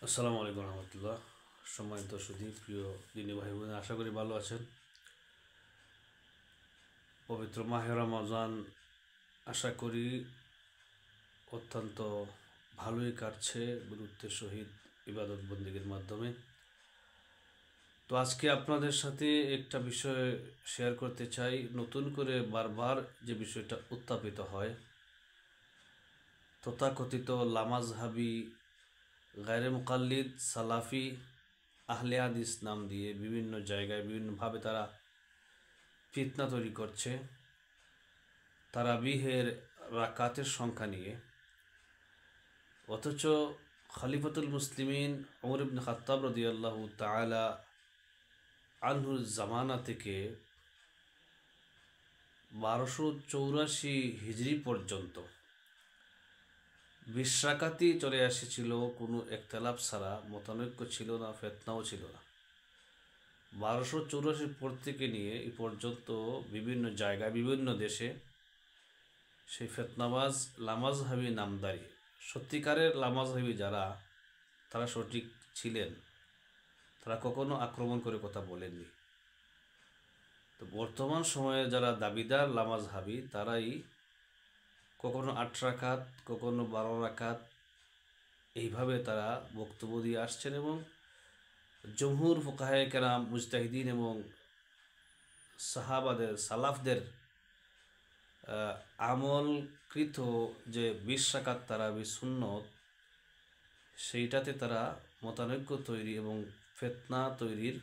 আসসালামু আলাইকুম রহমতুল্লাহ। সম্মানিত সুধী, প্রিয় দিনী ভাই বোন, আশা করি ভালো আছেন। পবিত্র মাহে রমজান আশা করি অত্যন্ত ভালোই কাটছে গুরুত্বের সহিত ইবাদত বন্দেগীর মাধ্যমে। তো আজকে আপনাদের সাথে একটা বিষয় শেয়ার করতে চাই। নতুন করে বারবার যে বিষয়টা উত্থাপিত হয়, তথাকথিত লামাজহাবি, গায়রে মুকাল্লিদ, সালাফি, আহলে হাদিস নাম দিয়ে বিভিন্ন জায়গায় বিভিন্নভাবে তারা ফিতনা তৈরি করছে তারাবিহের রাকাতের সংখ্যা নিয়ে। অথচ খলিফাতুল মুসলিমিন ওমর ইবনে খাত্তাব রাদিয়াল্লাহু তাআলা আনহুর জামানা থেকে 1284 হিজরি পর্যন্ত 20 রাকাতই চলে এসেছিল, কোনো একতলাফ ছাড়া। মতানৈক্য ছিল না, ফেতনাও ছিল না। 1284 পর থেকে নিয়ে এই পর্যন্ত বিভিন্ন জায়গায় বিভিন্ন দেশে সেই ফেতনাবাজ লামাজহাবি নামদারি, সত্যিকারের লামাজহাবি যারা, তারা সঠিক ছিলেন, তারা কখনো আক্রমণ করে কথা বলেননি। তো বর্তমান সময়ে যারা দাবিদার লামাজহাবি, তারাই কখনো 8 রাকাত, কখনো 12 রাকাত, এইভাবে তারা বক্তব্য দিয়ে আসছেন। এবং জমহুর ফুকাহায়ে কেরাম, মুজতাহিদিন এবং সাহাবাদের, সালাফদের আমলকৃত যে 20 রাকাত তারাবি সুন্নত, সেইটাতে তারা মতানৈক্য তৈরি এবং ফিতনা তৈরির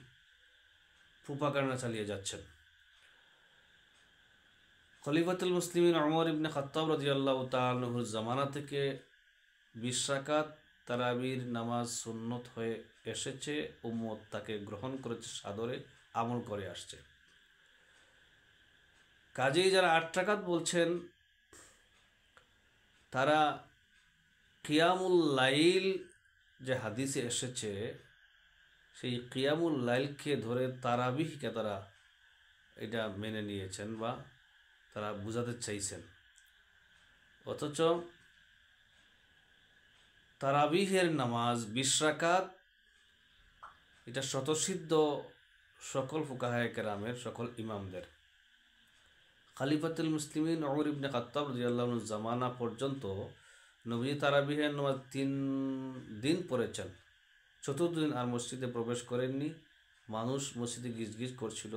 প্রোপাগান্ডা চালিয়ে যাচ্ছেন। খলিফাতুল মুসলিমিন ওমর ইবনে খাত্তাব রাদিয়াল্লাহু তাআলা আনহুর জামানা থেকে 20 রাকাত তারাবির নামাজ সুন্নত হয়ে এসেছে। উম্মত তাকে গ্রহণ করেছে, সাদরে আমল করে আসছে। কাজেই যারা 8 রাকাত বলছেন, তারা কিয়ামুল লাইল যে হাদিসে এসেছে, সেই কিয়ামুল লাইলকে ধরে তারাবিহকে তারা এটা মেনে নিয়েছেন বা তারা বোঝাতে চাইছেন। অথচ তারাবিহের নামাজ 20 রাকাত, এটা স্বতঃসিদ্ধ সকল ফুকাহায়ে কেরামের, সকল ইমামদের। খলিফাতুল মুসলিমিন ওমর ইবনে খাত্তাব রাদিয়াল্লাহু আনহু জামানা পর্যন্ত নবী তারাবিহের নামাজ 3 দিন পড়েছেন। চতুর্থ দিন আর মসজিদে প্রবেশ করেননি। মানুষ মসজিদে গিজগিজ করছিল।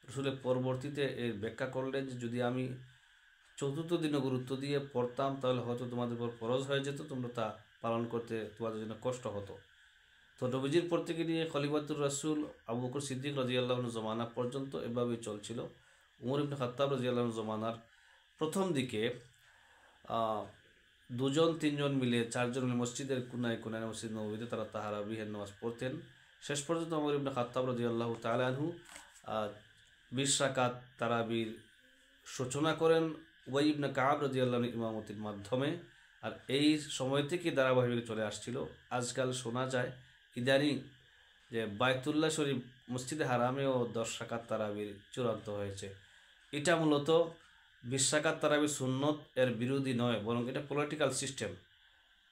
রসুলের পরবর্তীতে এর ব্যাখ্যা করলেন যে, যদি আমি চতুর্থ দিনও গুরুত্ব দিয়ে পড়তাম, তাহলে হয়তো তোমাদের উপর ফরজ হয়ে যেত, তোমরা তা পালন করতে তোমাদের জন্য কষ্ট হতো। তো নবীজির পর থেকে নিয়ে খলিফাতুর রাসূল আবু বকর সিদ্দিক রাদিয়াল্লাহু আনহু জমানা পর্যন্ত এভাবেই চলছিল। উমর ইবনে খাত্তাব রাদিয়াল্লাহু আনহু জমানার প্রথম দিকে দুজন তিনজন মিলে, চারজন মিলে মসজিদের কোনায় কোনায়, মসজিদ নববীতে তারা তারাবিহের নামাজ পড়তেন। শেষ পর্যন্ত ওমর ইবনে খাত্তাব রাদিয়াল্লাহু তাআলা আনহু 20 রাকাত তারাবির সূচনা করেন উবাই ইবনে কাব রাদিয়াল্লাহু আনহু ইমামতির মাধ্যমে। আর এই সময় থেকে ধারাবাহিক চলে আসছিল। আজকাল শোনা যায় ইদানিং যে বায়তুল্লাহ শরীফ, মসজিদে হারামেও 10 রাকাত তারাবির চূড়ান্ত হয়েছে। এটা মূলত 20 রাকাত তারাবি সুন্নত এর বিরোধী নয়, বরং এটা পলিটিক্যাল সিস্টেম।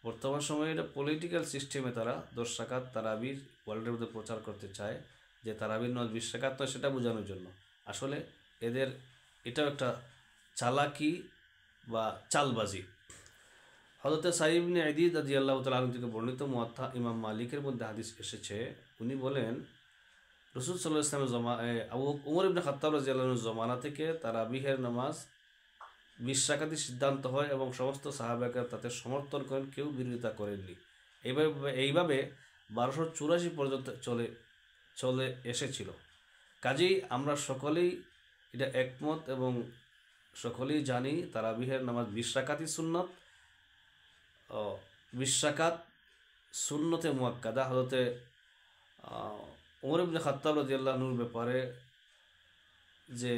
বর্তমান সময়ে এটা পলিটিক্যাল সিস্টেমে তারা 10 রাকাত তারাবির ওয়ার্ল্ডের মধ্যে প্রচার করতে চায়, যে তারাবির নয় 20 রাকাত নয়, সেটা বোঝানোর জন্য। আসলে এদের এটাও একটা চালাকি বা চালবাজি। হযরত সাঈদ ইবনে আদিদ রাদিয়াল্লাহু তাআলা আনহু থেকে বর্ণিত মুয়াত্তা ইমাম মালিকের মধ্যে হাদিস এসেছে। উনি বলেন, রাসূল সাল্লাল্লাহু আলাইহি ওয়াসাল্লাম উমর ইবনে খাত্তাব রাদিয়াল্লাহু আনহু জমানা থেকে তারাবিহের নামাজ 20 রাকাতই সিদ্ধান্ত হয় এবং সমস্ত সাহাবায়ে তাতে সমর্থন করেন, কেউ বিরোধিতা করেননি। এইভাবে 1284 পর্যন্ত চলে এসেছিল। কাজেই আমরা সকলেই এটা একমত এবং সকলেই জানি তারাবিহের নামাজ 20 রাকাতই সুন্নত। 20 রাকাত সুন্নতে মুয়াক্কাদা। হযরতে ওমর ইবনে খাত্তাব রাদিয়াল্লাহু আনহুর ব্যাপারে যে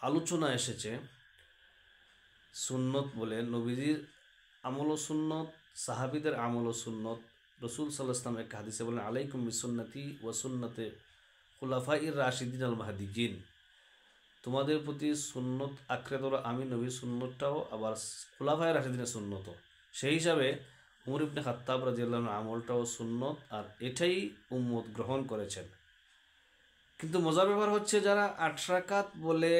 আলোচনা এসেছে, সুন্নত বলে নবীজির আমল ও সুন্নত, সাহাবীদের আমল ও সুন্নত। রাসূল সাল্লাল্লাহু আলাইহি ওয়াসাল্লাম এক হাদিসে বলেন, আলাইকুম বিসুন্নতি ওয়া সুন্নতে খুলাফায়ে রাশিদিন আল মাহদিয়িন। তোমাদের প্রতি সুন্নত আঁকড়ে ধরো, আমি নবীর সুন্নতটাও, আবার খুলাফায়ে রাশিদিনের সুন্নতও। সেই হিসাবে উমর ইবনে খাত্তাব রাদিয়াল্লাহু আনহু আমলটাও সুন্নত, আর এটাই উম্মত গ্রহণ করেছেন। কিন্তু মজার ব্যাপার হচ্ছে যারা 8 রাকাত বলে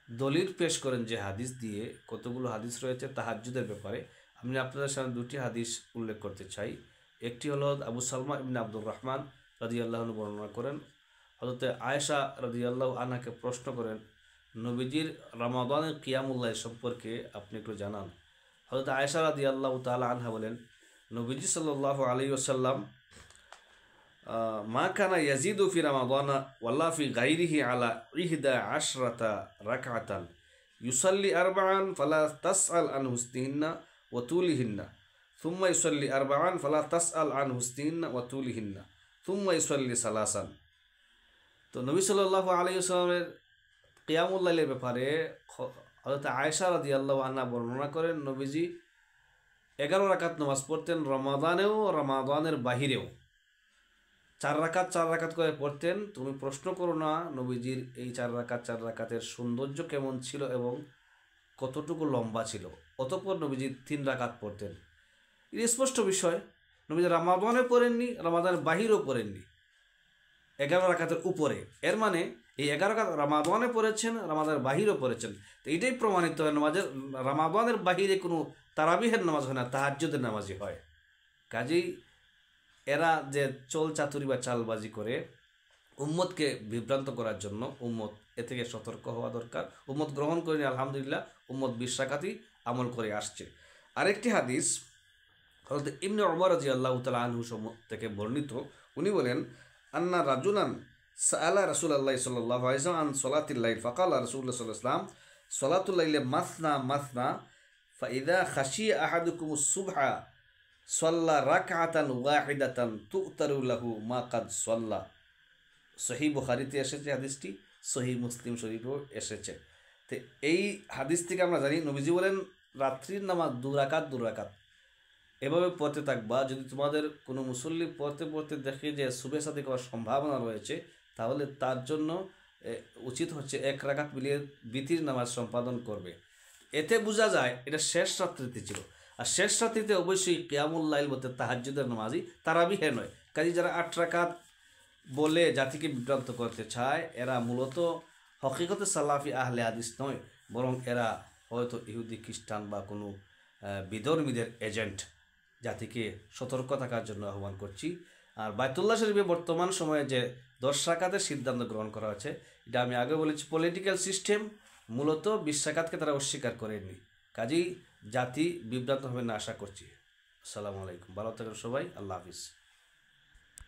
দলিল পেশ করেন যে হাদিস দিয়ে, কতগুলো হাদিস রয়েছে তাহাজ্জুদের ব্যাপারে, আমি আপনাদের সামনে দুটি হাদিস উল্লেখ করতে চাই। একটি হলো আবু সালমা ইবনে আব্দুর রহমান রাদিয়াল্লাহু আনহু বর্ণনা করেন, হযরতে আয়েশা রাদিয়াল্লাহু আনহাকে প্রশ্ন করেন নবীজির রমাদানের কিয়ামুল লাইল সম্পর্কে আপনি একটু জানান। হযরতে আয়েশা রাদিয়াল্লাহু তাআলা আনহা বলেন, নবীজি সাল্লাল্লাহু আলাইহি ওয়াসাল্লাম মা কানা ইয়াজিদু ফি রমাদানা ওয়ালা ফি গায়রিহি আলা ইহদা আশরাতা রাকআতান ইউসাল্লি আরবাআন ফালা তাসআল আন হুসনিহিন্না ওয়া তুলিহিন্না সুম্মা ইউসাল্লি আরবাআন ফালা তাসআল আন হুসনিহিন্না ওয়া তুলিহিন্না সুম্মা ইউসাল্লি সালাসান। তো নবী সাল্লাল্লাহু আলাইহি ওয়াসাল্লামের কিয়ামুল লাইলের ব্যাপারে হযরত আয়েশা রাদিয়াল্লাহু আনহা বর্ণনা করেন নবীজি 11 রাকাত নামাজ পড়তেন, রমাদানেও রমাদানের বাহিরেও 4 রাকাত 4 রাকাত করে পড়তেন। তুমি প্রশ্ন করো না নবীজির এই 4 রাকাত 4 রাকাতের সৌন্দর্য কেমন ছিল এবং কতটুকু লম্বা ছিল। অতঃপর নবীজি 3 রাকাত পড়তেন। এটা স্পষ্ট বিষয়, নবীজি রমাদানে পড়েননি, রমাদানের বাহিরেও পড়েননি, 11 রাকাতের উপরে। এর মানে এই 11 রাকাত রমাদানে পড়েছেন, রমাদানের বাহিরেও পড়েছেন। তো এটাই প্রমাণিত হয় নামাজের রমাদানের বাহিরে কোনো তারাবিহের নামাজ হয় না, তাহাজ্জুদের নামাজই হয়। কাজেই এরা যে চল চাতুরি বা চালবাজি করে উম্মতকে বিভ্রান্ত করার জন্য, উম্মত এ থেকে সতর্ক হওয়া দরকার। উম্মত গ্রহণ করেনি, আলহামদুলিল্লাহ, উম্মত 20 রাকাতই আমল করে আসছে। আরেকটি হাদিস হযরত ইবনে উমর রাদিয়াল্লাহু তাআলা আনহু থেকে বর্ণিত, উনি বলেন আন্না রাজুলান সাআলা রাসূলুল্লাহ সাল্লাল্লাহু আলাইহি ওয়াসাল্লাম আন সলাতিল লাইল ফাকালা রাসূলুল্লাহ সাল্লাল্লাহু আলাইহি ওয়াসাল্লাম সলাতুল লাইলি মাসনা মাসনা ফাইদা খাশিয়া আহাদুকুমুস সুবহা সাল্লা রাকআতান ওয়াহিদাতান তু'তারু লাহু মা কাদ সাল্লা। সহিহ বুখারীতে এসেছে হাদিসটি, সহিহ মুসলিম শরীফেও এসেছে। তো এই হাদিস থেকে আমরা জানি নবীজি বলেন রাত্রির নামাজ 2 রাকাত 2 রাকাত এভাবে পড়তে থাকবা। যদি তোমাদের কোনো মুসল্লি পড়তে পড়তে দেখে যে সুবহে সাদিক হওয়ার সম্ভাবনা রয়েছে, তাহলে তার জন্য উচিত হচ্ছে 1 রাকাত মিলিয়ে বিতির নামাজ সম্পাদন করবে। এতে বোঝা যায় এটা শেষ রাত্রিতে ছিল। আর শেষ রাত্রিতে অবশ্যই কিয়ামুল লাইল বলতে তাহাজ্জুদের নামাজই, তারাবিহে নয়। কাজে যারা 8 রাকাত বলে জাতিকে বিভ্রান্ত করতে চায়, এরা মূলত হকিকতে সালাফি আহলে হাদিস নয়, বরং এরা হয়তো ইহুদি খ্রিস্টান বা কোনো বিধর্মীদের এজেন্ট। জাতিকে সতর্ক থাকার জন্য আহ্বান করছি। আর বাইতুল্লাহ শরীফে বর্তমান সময়ে যে 10 রাকাতের সিদ্ধান্ত গ্রহণ করা হয়েছে, এটা আমি আগে বলেছি পলিটিক্যাল সিস্টেম। মূলত 20 রাকাতকে তারা অস্বীকার করেননি। কাজেই জাতি বিভ্রান্ত হবে না আশা করছি। আসসালামু আলাইকুম, ভালো থাকেন সবাই, আল্লাহ হাফিজ।